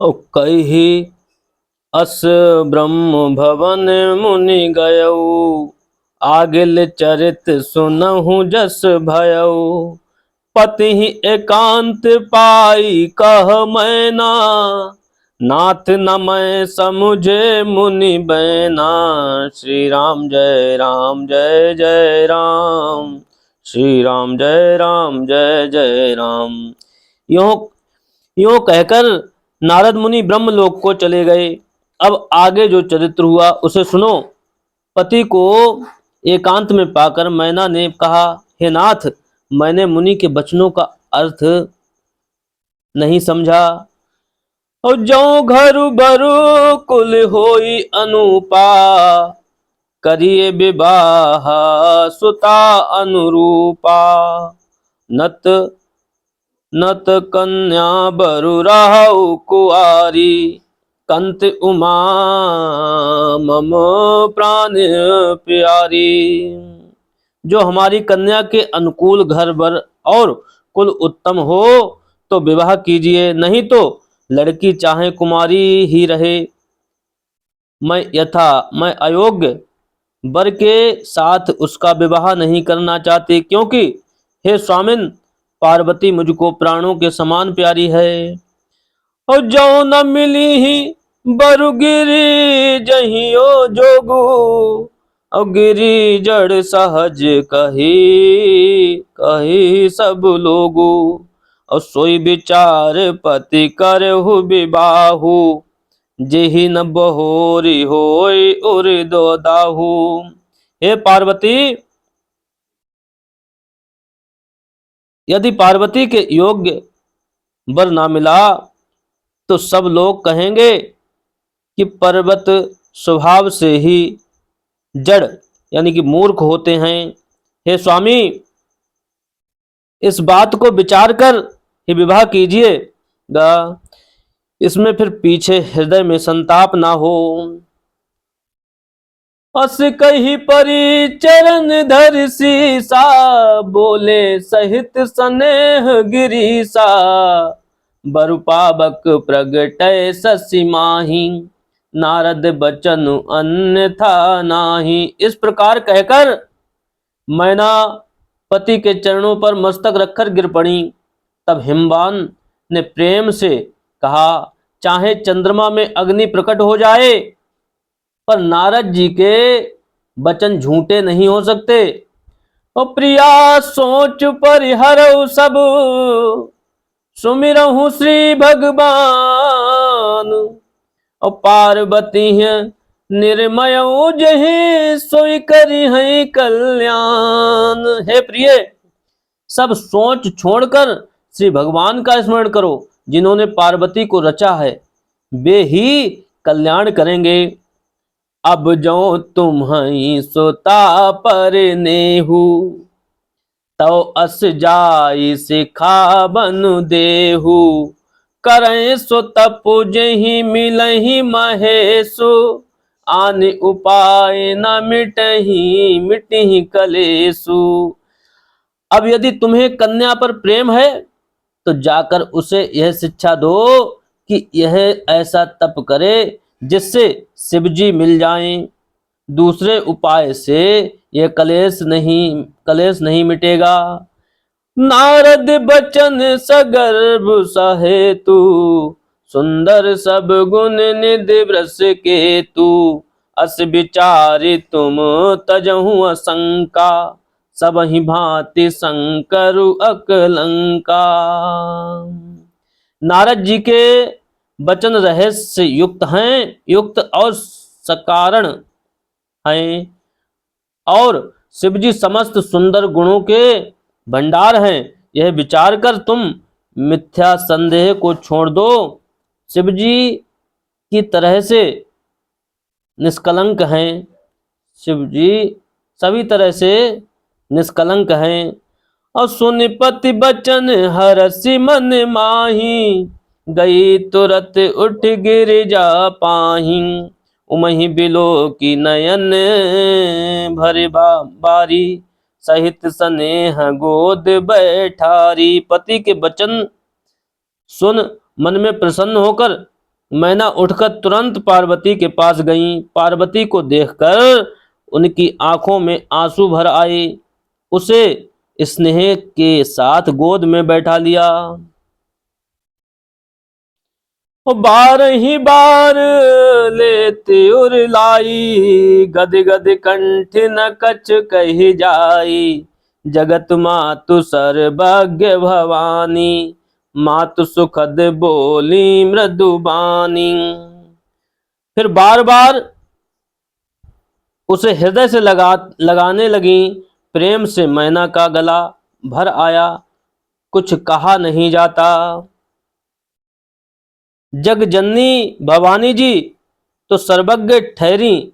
और कही अस ब्रह्म भवन मुनि गयऊ, आगिल चरित सुनहु जस भयऊ। पति एकांत पाई कह मैना, नाथ न मैं समुझे मुनि बैना। श्री राम जय राम जय जय राम, श्री राम जय राम जय जय राम। यूं यूं कहकर नारद मुनि ब्रह्मलोक को चले गए। अब आगे जो चरित्र हुआ उसे सुनो। पति को एकांत में पाकर मैना ने कहा, हे नाथ, मैंने मुनि के वचनों का अर्थ नहीं समझा। और जो घर बरु कुल होई अनुपा, करिए विवाह सुता अनुरूपा। नत नत कन्या बरु रहु कुआरी, कंत उमा मम प्राण प्यारी। जो हमारी कन्या के अनुकूल घर बर और कुल उत्तम हो तो विवाह कीजिए, नहीं तो लड़की चाहे कुमारी ही रहे। मैं अयोग्य वर के साथ उसका विवाह नहीं करना चाहती, क्योंकि हे स्वामिन, पार्वती मुझको प्राणों के समान प्यारी है। और जो न मिली ही बरु गिरी जहियो जोगू, और गिरी जड़ सहज कही कही सब लोगू। और सोई विचार पति करहु विबाहु, जेहि न बहोरी होय उर दो दाहू। हे पार्वती, यदि पार्वती के योग्य वर ना मिला तो सब लोग कहेंगे कि पर्वत स्वभाव से ही जड़ यानी कि मूर्ख होते हैं। हे स्वामी, इस बात को विचार कर ही विवाह कीजिएगा, इसमें फिर पीछे हृदय में संताप ना हो। अस कही परी चरण धर सीसा, बोले सहित स्नेह गिरीसा। बरु पावक प्रगटय शशि माही, नारद बचन अन्यथा नाही। इस प्रकार कहकर मैना पति के चरणों पर मस्तक रखकर गिर पड़ी। तब हिमवान ने प्रेम से कहा, चाहे चंद्रमा में अग्नि प्रकट हो जाए, पर नारद जी के वचन झूठे नहीं हो सकते। ओ प्रिया सोच परिहरऊ सब, सुमिरहु श्री भगवान। और पार्वती है निर्मय जही सोई करी है कल्याण। हे प्रिय, सब सोच छोड़कर श्री भगवान का स्मरण करो, जिन्होंने पार्वती को रचा है, वे ही कल्याण करेंगे। अब जो तुम हई सोता पर नेहू, तो अस जाई सिखा बनु देहू। करें सो तपु जही मिलही महेशु, आन उपाय न मिटही मिटही कलेसु। अब यदि तुम्हें कन्या पर प्रेम है तो जाकर उसे यह शिक्षा दो कि यह ऐसा तप करे जिससे शिवजी मिल जाएं। दूसरे उपाय से यह कलेश नहीं मिटेगा। नारद बचन सगर्भ सहेतु, सुंदर सब गुण निधि वृष केतु। अस विचारि तुम तजहु असंका, सब ही भांति शंकरु अकलंका। नारद जी के वचन रहस्य युक्त और सकारण हैं, और शिवजी समस्त सुंदर गुणों के भंडार हैं। यह विचार कर तुम मिथ्या संदेह को छोड़ दो। शिवजी की तरह से निष्कलंक हैं, शिवजी सभी तरह से निष्कलंक हैं। और सुनिपति बचन हरसि मन माही, गई तुरत उठ गिरिजा पाही। उमहि बिलो की नयन भरे बारी, सहित स्नेह गोद बैठारी। पति के वचन सुन मन में प्रसन्न होकर मैना उठकर तुरंत पार्वती के पास गई। पार्वती को देखकर उनकी आंखों में आंसू भर आए। उसे स्नेह के साथ गोद में बैठा लिया। ओ बार ही बार लेते उर लाई, गद गद कंठ न कछ कही जाई। जगत मातु सर्वज्ञ भवानी, मातु सुखद बोली मृदु बानी। फिर बार बार उसे हृदय से लगाने लगी। प्रेम से मैना का गला भर आया, कुछ कहा नहीं जाता। जग जननी भवानी जी तो सर्वज्ञ ठहरी।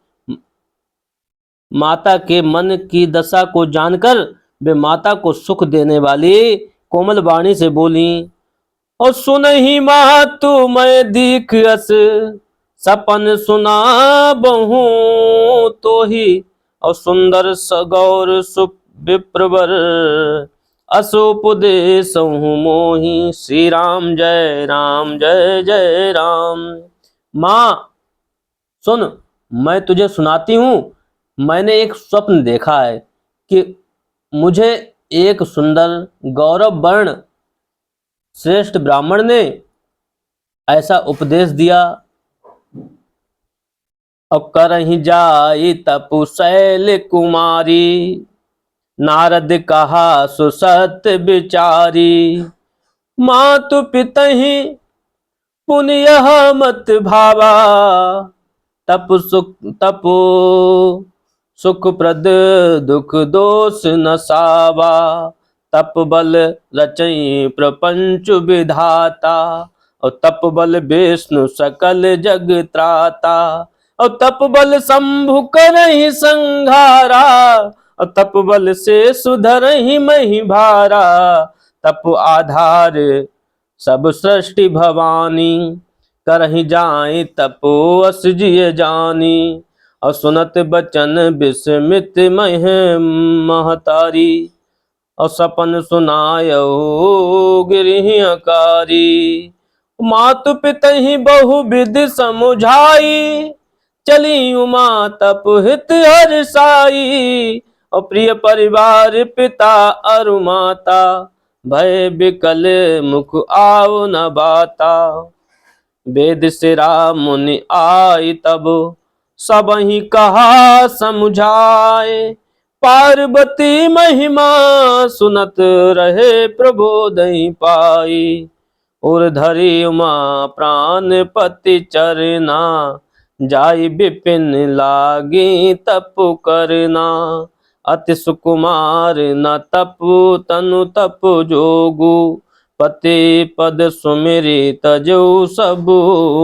माता के मन की दशा को जानकर वे माता को सुख देने वाली कोमल वाणी से बोली, और सुनहि मातु मैं दीख अस, सपन सुना बहु तो ही। और सुंदर सगौर सुविप्रवर, असुपदेशहु मोहि। श्री राम जय जय राम। माँ सुन, मैं तुझे सुनाती हूँ। मैंने एक स्वप्न देखा है कि मुझे एक सुंदर गौरव वर्ण श्रेष्ठ ब्राह्मण ने ऐसा उपदेश दिया। और करहि जाई तपु शैल कुमारी, नारद कहा सुसत विचारी। मातु पितहि पुण्य मत भावा, तपु सुख प्रद दुख दोष न सावा। तप बल रचई प्रपंच विधाता, और तप बल विष्णु सकल जग त्राता। और तप बल शंभु करहि संघारा, और तप बल से सुधरहि मही भारा। तप आधार सब सृष्टि भवानी, करहि जाय तपो अस जिय जानी। और सुनत बचन विस्मित मह महतारी, और सपन सुनायो गृहकारी। मातु पितहि बहु विधि समुझाई, चली उमा तप हित हर्षाई। और प्रिय परिवार पिता अरु माता, भय बिकल मुख आओ न बाता। वेद सिरा मुनि आई तब, सब ही कहा समुझाए। पार्वती महिमा सुनत रहे प्रबोधि पाई। और धरि उमा प्राण पति चरना, जाई विपिन लागी तप करना। अति सुकुमार न तपु तनु तप जोगु, पति पद सुमिरि तजो सबु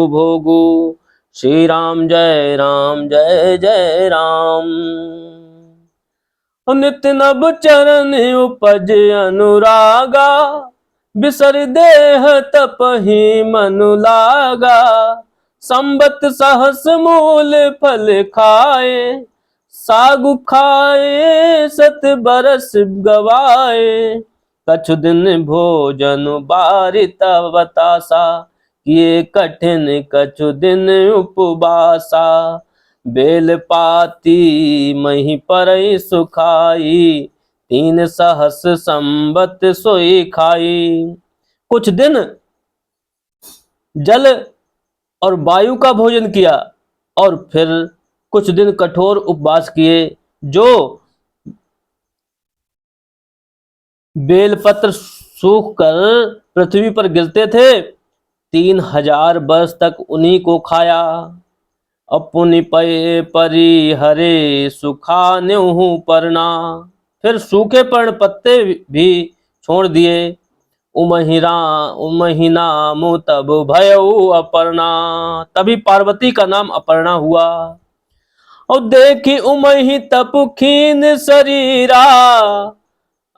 भोगु। श्री राम जय जय राम। नित नभ चरण उपज अनुरागा, बिसर देह तपहि मनु लागा। संबत सहस मूल फल खाए, सागु खाए सत बरस गवाए। कछु दिन भोजन बारिता बतासा, किए कठिन कछु दिन उपवासा। बेल पाती मही परई सुखाई, 3 सहस संबत सोई खाई। कुछ दिन जल और वायु का भोजन किया, और फिर कुछ दिन कठोर उपवास किए। जो बेलपत्र सूख कर पृथ्वी पर गिरते थे, 3000 वर्ष तक उन्हीं को खाया। अपुनि पये परी हरे सुखा न्योहु परना। फिर सूखे पर्ण पत्ते भी छोड़ दिए। उमहि नाम तब भयउ अपर्णा। तभी पार्वती का नाम अपर्णा हुआ। और देखी उमहि तप खीन शरीरा,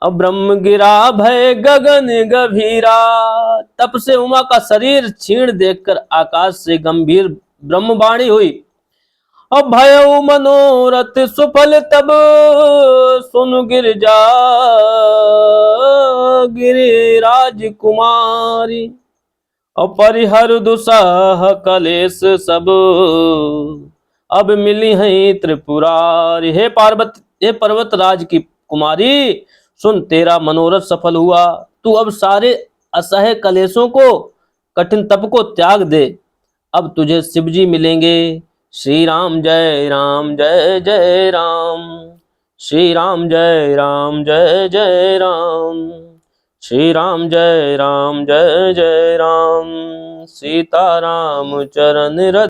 अब ब्रह्म गिरा भय गगन गभीरा। तप से उमा का शरीर क्षीण देखकर आकाश से गंभीर ब्रह्मवाणी हुई। अब भयउ मनोरथ सुफल तब, सुनु गिरिजा गिरिराज कुमारी। और परिहर दुसह कलेश सब, अब मिली हैं त्रिपुरारी। हे पार्वती, हे पर्वत राज की कुमारी, सुन तेरा मनोरथ सफल हुआ। तू अब सारे असह्य कलेशों को, कठिन तप को त्याग दे। अब तुझे शिव जी मिलेंगे। श्री राम जय राम जय जय राम, श्री राम जय राम जय जय राम, श्री राम जय राम जय जय राम। सीता राम चरण रज